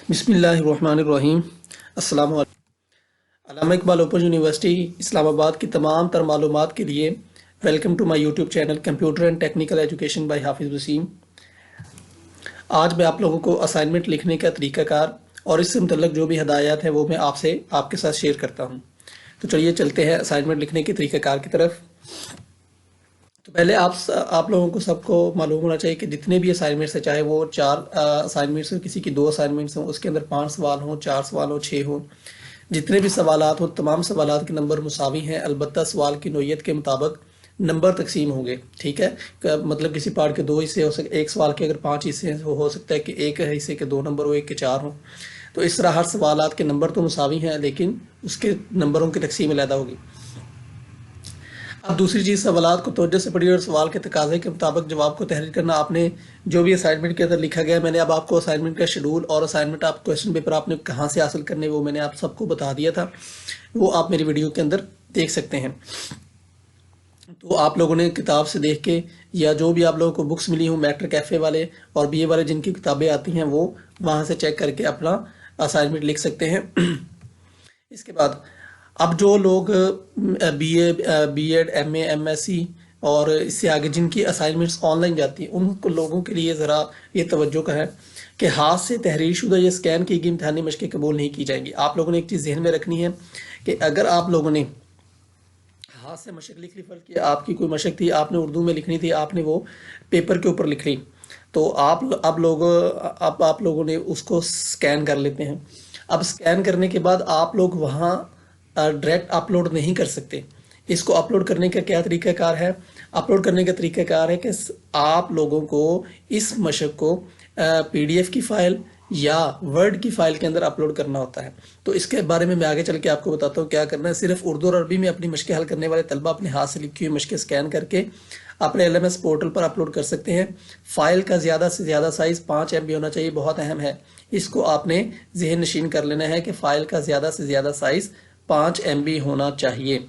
बिस्मिल्लाहिर्रहमानिर्रहीम। अस्सलाम वालेकुम। अल्लामा इकबाल ओपन यूनिवर्सिटी इस्लामाबाद की तमाम तर मालूमात के लिए welcome to my YouTube channel computer and technical education by Hafiz Waseem. आज मैं आप लोगों को असाइनमेंट लिखने का तरीक़ाकार और इससे मुतल्लक जो भी हदायत है वो मैं आपसे आपके साथ शेयर करता हूँ। तो चलिए चलते हैं असाइनमेंट लिखने के तरीक़ाकार की तरफ। तो पहले आप लोगों को सबको मालूम होना चाहिए कि जितने भी असाइनमेंट्स है, चाहे वो 4 असाइनमेंट्स हो, किसी की 2 असाइनमेंट्स हों, उसके अंदर 5 सवाल हों, 4 सवाल हो, 6 हों, जितने भी सवालात हो तमाम सवालात के नंबर मुसावी हैं। अलबत्ता सवाल की नोयत के मुताबिक नंबर तकसीम होंगे। ठीक है, मतलब किसी पार्ट के 2 हिस्से हो सकते, एक सवाल के अगर 5 हिस्से हो सकता है कि एक हिस्से के 2 नंबर हो, एक के 4 हों। तो इस तरह हर सवालात के नंबर तो मुसावी हैं, लेकिन उसके नंबरों की तकसीम अलहदा होगी। अब दूसरी चीज़, सवालात को तवज्जो से पढ़िए और सवाल के तकाजे के मुताबिक जवाब को तहरीर करना। आपने जो भी असाइनमेंट के अंदर लिखा गया, मैंने अब आपको असाइनमेंट का शेड्यूल और असाइनमेंट आप क्वेश्चन पेपर आपने कहाँ से हासिल करने वो मैंने आप सबको बता दिया था, वो आप मेरी वीडियो के अंदर देख सकते हैं। तो आप लोगों ने किताब से देख के या जो भी आप लोगों को बुक्स मिली हों, मैटर कैफ़े वाले और बीए वाले जिनकी किताबें आती हैं, वो वहाँ से चेक करके अपना असाइनमेंट लिख सकते हैं। इसके बाद अब जो लोग बीएड, एमए, एमएससी और इससे आगे जिनकी असाइनमेंट्स ऑनलाइन जाती हैं, उन लोगों के लिए ज़रा ये तवज्जो का है कि हाथ से तहरीर शुदा या स्कैन की गई इम्तहानी मशक़ें कबूल नहीं की जाएंगी। आप लोगों ने एक चीज़ जहन में रखनी है कि अगर आप लोगों ने हाथ से मशक़ लिख ली, फ़र्ज़ किया आपकी कोई मशक़ थी, आपने उर्दू में लिखनी थी, आपने वो पेपर के ऊपर लिख ली, तो आप लोगों ने उसको स्कैन कर लेते हैं। अब स्कैन करने के बाद आप लोग वहाँ डायरेक्ट अपलोड नहीं कर सकते। इसको अपलोड करने का क्या तरीक़ाकार है? अपलोड करने का तरीक़ाकार है कि आप लोगों को इस मशक़ को पीडीएफ की फ़ाइल या वर्ड की फ़ाइल के अंदर अपलोड करना होता है। तो इसके बारे में मैं आगे चल के आपको बताता हूँ क्या करना है। सिर्फ उर्दू और अरबी में अपनी मशक़ें हल करने वाले तलबा अपने हाथ से लिखी हुई मशक़ें स्कैन करके अपने एलएमएस पोर्टल पर अपलोड कर सकते हैं। फ़ाइल का ज़्यादा से ज़्यादा साइज़ 5 MB होना चाहिए, बहुत अहम है। इसको आपने ज़हन नशीन कर लेना है कि फ़ाइल का ज़्यादा से ज़्यादा साइज़ 5 MB होना चाहिए।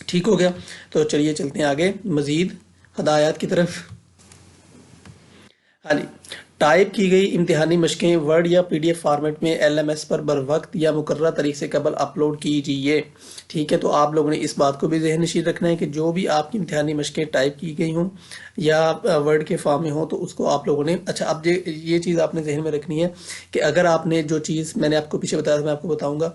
ठीक हो गया। तो चलिए चलते हैं आगे मज़ीद हदायत की तरफ। हाँ जी, टाइप की गई इम्तिहानी मशक़ें वर्ड या पीडीएफ फॉर्मेट में एलएमएस पर बर वक्त या मुकर्रर तारीख से कबल अपलोड कीजिए। ठीक है, तो आप लोगों ने इस बात को भी ज़हन नशीन रखना है कि जो भी आपकी इम्तिहानी मशक़ें टाइप की गई हों या वर्ड के फॉर्म में हो, तो उसको आप लोगों ने अब ये चीज़ आपने जहन में रखनी है कि अगर आपने जो चीज़ मैंने आपको पीछे बताया था, मैं आपको बताऊँगा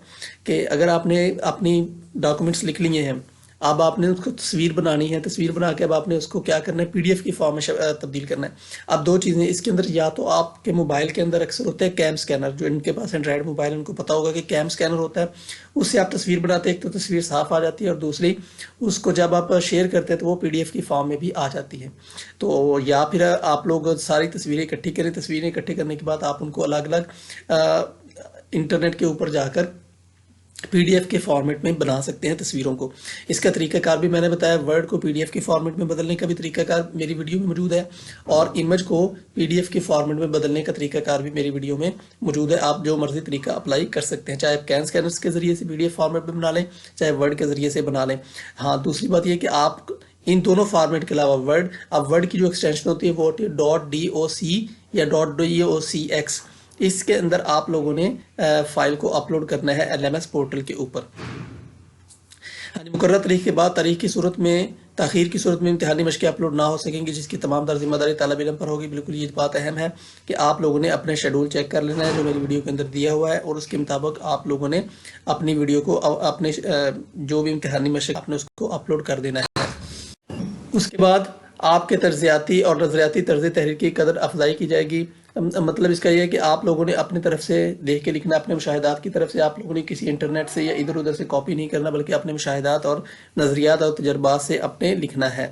कि अगर आपने अपनी डॉक्यूमेंट्स लिख लिए हैं, अब आपने उसको तस्वीर बनानी है, तस्वीर बना के अब आपने उसको क्या करना है, पीडीएफ की फॉर्म में तब्दील करना है। अब 2 चीज़ें इसके अंदर, या तो आपके मोबाइल के अंदर अक्सर होता है कैम स्कैनर, जो इनके पास एंड्राइड मोबाइल उनको पता होगा कि कैम स्कैनर होता है, उससे आप तस्वीर बनाते हैं, एक तो तस्वीर साफ़ आ जाती है और दूसरी उसको जब आप शेयर करते हैं तो वो पीडीएफ की फॉर्म में भी आ जाती है। तो या फिर आप लोग सारी तस्वीरें इकट्ठी करें, तस्वीरें इकट्ठी करने के बाद आप उनको अलग अलग इंटरनेट के ऊपर जाकर पीडीएफ के फॉर्मेट में बना सकते हैं तस्वीरों को। इसका तरीक़ाकार भी मैंने बताया, वर्ड को पीडीएफ के फॉर्मेट में बदलने का भी तरीक़ाकार मेरी वीडियो में मौजूद है और इमेज को पीडीएफ के फॉर्मेट में बदलने का तरीक़ाकार भी मेरी वीडियो में मौजूद है। आप जो मर्जी तरीका अप्लाई कर सकते हैं, चाहे आप कैन स्कैनर्स के ज़रिए से पीडीएफ फॉर्मेट में बना लें, चाहे वर्ड के ज़रिए से बना लें। हाँ, दूसरी बात यह कि आप इन दोनों फॉर्मेट के अलावा वर्ड की जो एक्सटेंशन होती है वो होती है .doc या .docx। इसके अंदर आप लोगों ने फाइल को अपलोड करना है एलएमएस पोर्टल के ऊपर। हाँ जी, मुकर्रर तारीख के बाद तारीख की सूरत में, ताख़ीर की सूरत में इम्तिहानी मशक़ें अपलोड ना हो सकेंगी, जिसकी तमाम तर जिम्मेदारी तालिब इल्म पर होगी। बिल्कुल ये बात अहम है कि आप लोगों ने अपने शेड्यूल चेक कर लेना है जो मेरी वीडियो के अंदर दिया हुआ है, और उसके मुताबिक आप लोगों ने अपनी वीडियो को अपने जो भी इम्तिहानी मशक़ आपने उसको अपलोड कर देना है। उसके बाद आपके तर्ज़ियाती और नज़रियाती तर्ज़ तहरीर की कदर अफजाई की जाएगी। मतलब इसका यह है कि आप लोगों ने अपनी तरफ से देख के लिखना, अपने मुशाहिदात की तरफ से आप लोगों ने किसी इंटरनेट से या इधर उधर से कॉपी नहीं करना, बल्कि अपने मुशाहिदात और नज़रियात और तजर्बात से अपने लिखना है।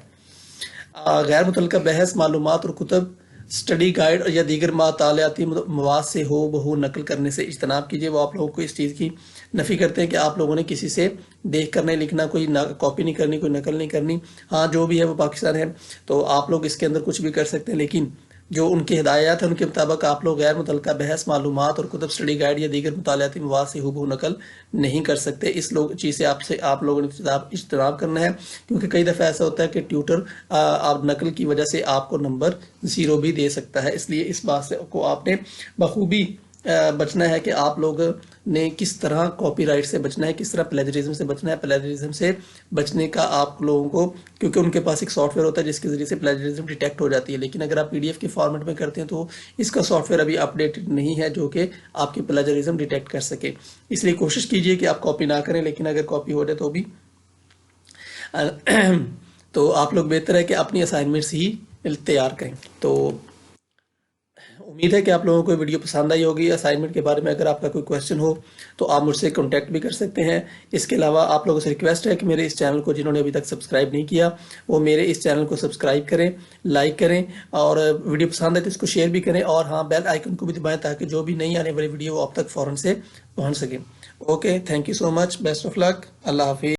गैर मुतल्लका बहस, मालूमात और कुतब, स्टडी गाइड या दीगर मातालियाती मवाद से हो बहू नकल करने से इज्तनाब कीजिए। वो आप लोगों को इस चीज़ की नफ़ी करते हैं कि आप लोगों ने किसी से देख कर नहीं लिखना, कोई कॉपी नहीं करनी, कोई नकल नहीं करनी। हाँ, जो भी है वो पाकिस्तान है, तो आप लोग इसके अंदर कुछ भी कर सकते हैं, लेकिन जो उनकी हिदायत है उनके मुताबिक आप लोग गैर मुतल्लका बहस, मालूमात और कुतब, स्टडी गाइड या दीगर मुतालियाती मवाद से हुबहू नकल नहीं कर सकते। इस चीज़ से आप लोगों ने इज्तनाब करना है, क्योंकि कई दफ़ा ऐसा होता है कि ट्यूटर आप नकल की वजह से आपको नंबर 0 भी दे सकता है। इसलिए इस बात से को आपने बखूबी बचना है कि आप लोग ने किस तरह कॉपीराइट से बचना है, किस तरह प्लेजरिज्म से बचना है। प्लेजरिज्म से बचने का आप लोगों को, क्योंकि उनके पास एक सॉफ्टवेयर होता है जिसके ज़रिए से प्लेजरिज्म डिटेक्ट हो जाती है, लेकिन अगर आप पीडीएफ के फॉर्मेट में करते हैं तो इसका सॉफ्टवेयर अभी अपडेटेड नहीं है जो कि आपकी प्लेजरिज्म डिटेक्ट कर सके। इसलिए कोशिश कीजिए कि आप कॉपी ना करें, लेकिन अगर कॉपी हो जाए तो भी तो आप लोग बेहतर है कि अपनी असाइनमेंट्स ही तैयार करें। तो उम्मीद है कि आप लोगों को वीडियो पसंद आई होगी। असाइनमेंट के बारे में अगर आपका कोई क्वेश्चन हो तो आप मुझसे कांटेक्ट भी कर सकते हैं। इसके अलावा आप लोगों से रिक्वेस्ट है कि मेरे इस चैनल को जिन्होंने अभी तक सब्सक्राइब नहीं किया वो मेरे इस चैनल को सब्सक्राइब करें, लाइक करें, और वीडियो पसंद है तो इसको शेयर भी करें, और हाँ, बेल आइकन को भी दबाएं ताकि जो भी नई आने वाली वीडियो वो आप तक फ़ौरन से पहुँच सके। Okay, thank you so much, best of luck, अल्लाह हाफिज़।